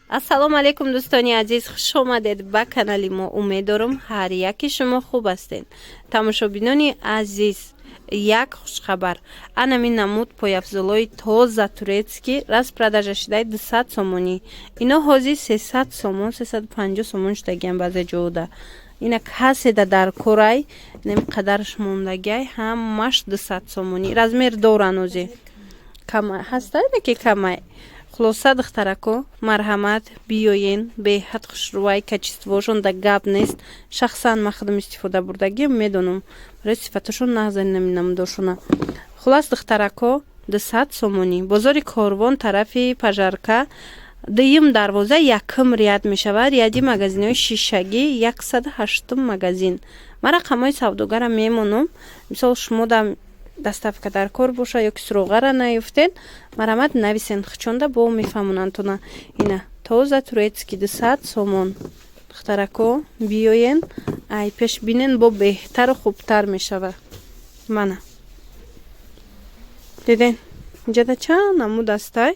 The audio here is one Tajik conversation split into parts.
ассалому алейкум дӯстони азиз, хуш омадед ба канали мо. Умедворам ҳар яки шумо хуб ҳастед. Тамошобинони азиз, як хушхабар. Анами намуд пояфзолои тоза турецки распродажа шудаи 200 сомонӣ. Ино ҳозир 300 сомон, 350 сомон шудагиам баъзе ҷода. Ина каседа дар корай немқадарш мондагиай, ҳамаш 200 сомонӣ. Размер доран озе. Камай ҳастай неки камай. Хулоса духтарако, марҳамат, биёен, беҳад хушрӯай, качествошон да гап нест. Шахсан ма худам истифода бурдагиам, медонам. Барои сифаташон нағзани намудошона. Хулос духтарако, 200 сомонӣ. Бозори Корвон, тарафи Пажарка, дуюм дарвоза, якум риад мешавад. Риади магазинҳои шишагӣ, 108 магазин. Ма рақамҳои савдогарам мемонам. Мисол шумо да доставка дар кор боша ёки суроғара наёфтед, марҳамат нависен хучонда бо мефаҳмонантона. Ина тоза турецки 200 сомон. духтарако биёен, ай пеш бинен, бо беҳтару хубтар мешава. Мана диден инҷада чанд намуд астай,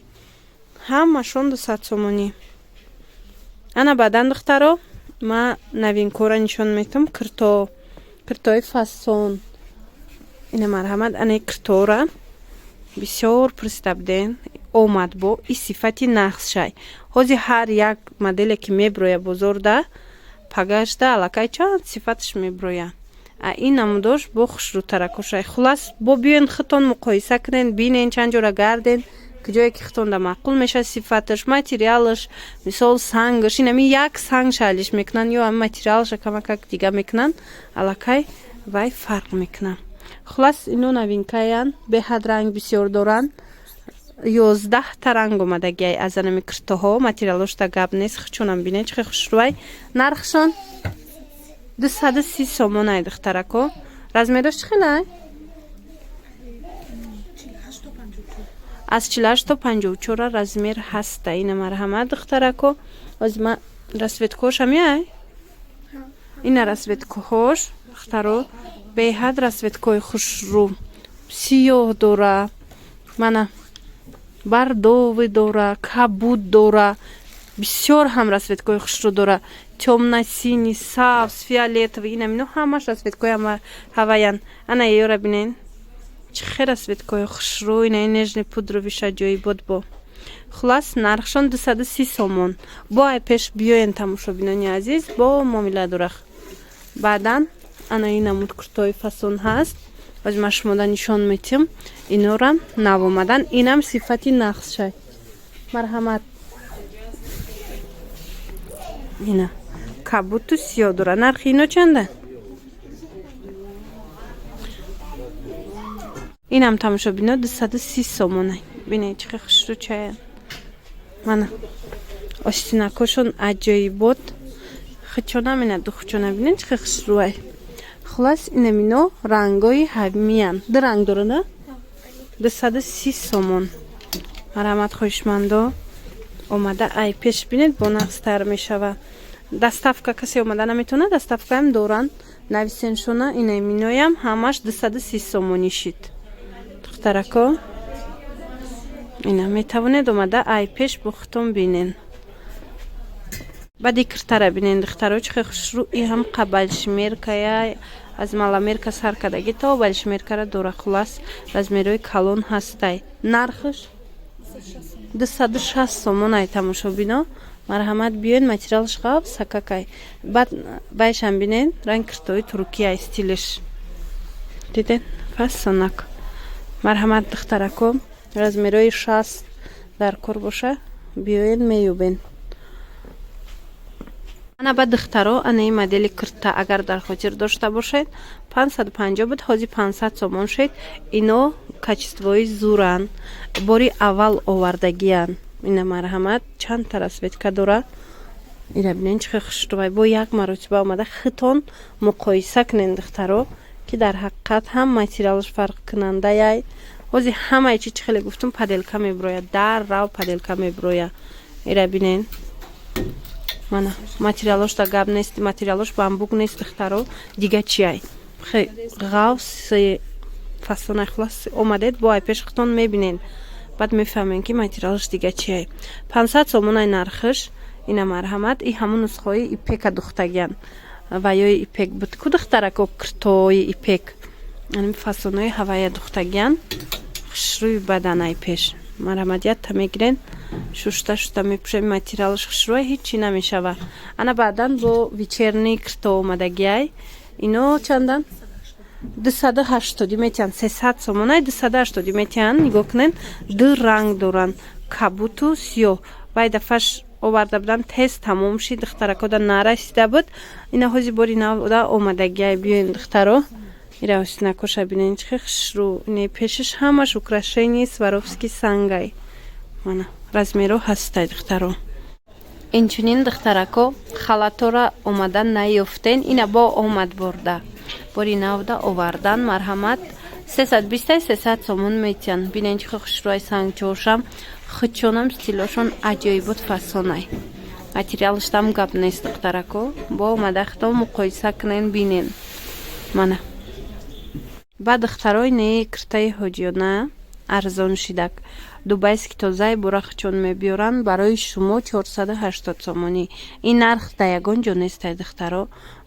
ҳамашон 200 сомонӣ. Ана баъдан духтаро ма навинкора нишон метам. киртои фасон. Ина марҳамат, ана киртора бисёр пристабден омад бо и сифати нақшай. ҳозир ҳар як моделе ки меброя бозорда пагашда аллакай чанд сифаташ меброя. Ин намудош бо хушрӯтаракошай. Хулас бо биёен хитон муқоиса кунен, бинен чанд ҷора гарден ки ҷое ки хитонда маъқул меша сифаташ, материалаш, мисол сангаш, инами як санг шайлиш мекунан ё материалаша камакак дига мекунан, аллакай вай фарқ мекунан. Хулас ино новинкаян, беҳад ранг бисёр доран. 11 та ранг омадагиай аз анами киртоҳо, материалошда гап нест. хучонам бинед чӣ хушрӯай. нархшон 230 сомонай духтарако. размераш чӣ хелай? аз 48 то 54 размер ҳаста. Ина марҳамат духтарако. ҳозир ма расветкошам яй. Ина расветкоҳош духтаро беҳад расветкои хушрӯ, сиёҳ дора, мана бардови дора, кабуд дора, бисёр ҳам расветкои хушрӯ дора. тёмно-синий, сабз, фиолетовый, инам ино ҳамаш расветкои ҳаваян. Ана ёра бинен чихе расветкои хушрӯ, ина нежни пудровиша ҷоибод бо. хулас нархшон 230 сомон. бо ай пеш биёен тамошобинони азиз, бо муомила дора. баъдан ана ин намуд куртои фасон ҳаст. аз ма шумода нишон метим. инорам нав омадан. инам сифати нақшай. марҳамат. ина кабуту сиё дора. нархи ино чанда? инам тамошобино 230 сомонай. бинед чӣ хушрӯ чая. мана остинакошон аҷоибот. хичона мина ду хичона бинед чӣ хушрӯай. хулас инамино рангои ҳамиян. ду ранг дора на? 230 сомон. марҳамат хоҳишмандо. омада ай пеш бинед бо нақстар мешава. доставка касе омада наметона, доставкаам доран. нависеншона инаминоям ҳамаш 230 сомонӣ шид. духтарако ина метавонед омада ай пеш бо хитон бинен. баъди киртара бинен духтаро чихе хушрӯ. и ҳам қабалшмеркая аз маламерка сар кадаги то балшмеркара дора. хулас размерои калон ҳастай. нархш 260 сомон ай тамошобино. марҳамат биёен, материалш ғав сакакай. баъд байшам бинен ранг киртои туркия стилиш. диден фасонак. марҳамат духтарако. размерои 60 дар кор боша биёен меёбен. ана ба духтаро анаи модели кирта агар дар хотир дошта бошед 550 буд, ҳозир 500 сомон шед. ино качествои зуран, бори аввал овардагиян. ина марҳамат чандта расветка дора. ина бинен чихе хушрӯай. бо як маротиба омада хитон муқоиса кунен духтаро ки дар ҳақиқат ҳам материалаш фарқ кунандаяй. ҳозир ҳамаи чи хеле гуфтум паделка меброя. дар рав паделка меброя. ира бинен мана материалош да гап нест. материалош бамбук нест духтаро. дига чиай ғавс фасонай. хулас омадед бо ай пеш хитон мебинен. баъд мефаҳмен ки материалаш дига чиай. 500 сомонай нархш. ина марҳамат и ҳамун нусхаҳои ипека духтагиян ва ёи ипек буд ку духтарако киртои ипек ани фасонои ҳавая духтагиян хушрӯи баданай пеш марҳаматиятта мегирен шушта мепӯшем материалаш хушрӯа ҳичи намешава ана баъдан бо вечерни кирто омадагиай ино чандан 280 метиан 300 сомонай 280 метиан нигоҳ кунен ду ранг доран кабуту сиёҳ вай дафъаш оварда будам тез тамом шид духтаракода нарасида буд ина ҳози бори навда омадагиай биёен духтаро ира осинакоша бинен чихе хушрӯ ине пешаш ҳамаш украшении сваровски сангай мана размеро ҳастай духтаро инчунин духтарако халатора омада наёфтен ина бо омад борда бори навда овардан марҳамат 320-300 сомон метиан бинен чихе хушрӯай сангчошам хучонам стилошон аҷоибот фасонай материалиштам гап нест духтарако бо омадахто муқоиса кунен бинен мана ба духтарои не киртаи ҳоҷиёна арзон шидак дубайски тозаи бора хучон мебиёранд барои шумо 480 сомонӣ ин нарх да ягон ҷо нестай духтаро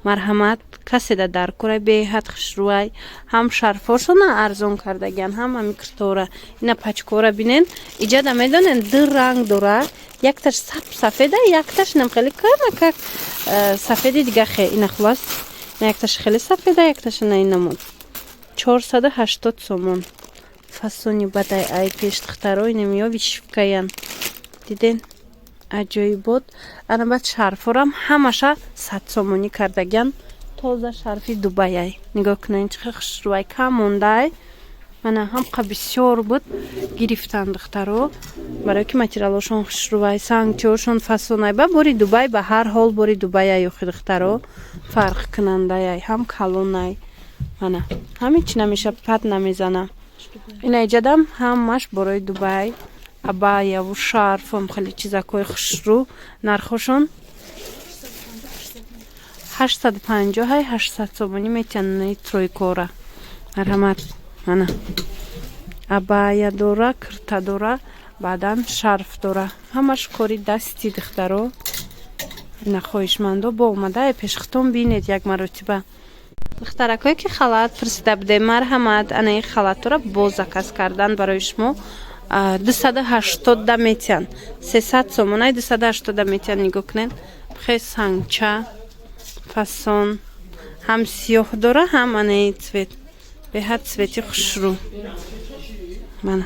марҳамат каседа даркурай беҳад хушрӯай ҳам шарфошона арзон кардагиян ҳам ами киртора ина пачкора бинен иҷада медонен ду ранг дора якташ сафеда якташ нам хеле как сафеди дигаxe ина хулас якташ хеле сафеда якташ ина инамуд 480 сомон фасони бадай ай пеш духтаро инамиё вишивкаян диден аҷоибот ана баъд шарфорам ҳамаша 100 сомонӣ кардагиян тоза шарфи дубайай нигоҳ кунен чихе хушрӯай кам мондай мана ҳамқа бисёр буд гирифтан духтаро барое ки материалошон хушрӯай сангчошон фасонай ба бори дубай ба ҳар ҳол бори дубайай ёхи духтаро фарқ кунандаяй ҳам калонай мана ҳамичи намеша пат намезанам ина иҷадам ҳамаш борои дубай абаяву шарфам хеле чизакҳои хушрӯ нархошон 850-800 сомонӣ метианани тройкора марҳамат мана абая дора кирта дора баъдан шарф дора ҳамаш кори дасти духтаро ина хоҳишмандо бо омадаи пешхитон бинед як маротиба духтаракое ки халат пурсида будем марҳамат ана ин халатора бо заказ кардан барои шумо 280 метиан 300 сомонай 280 метиан нигоҳ кунен бихе сангча фасон ҳам сиёҳ дора ҳам анаи цвет беҳад цвети хушрӯ мана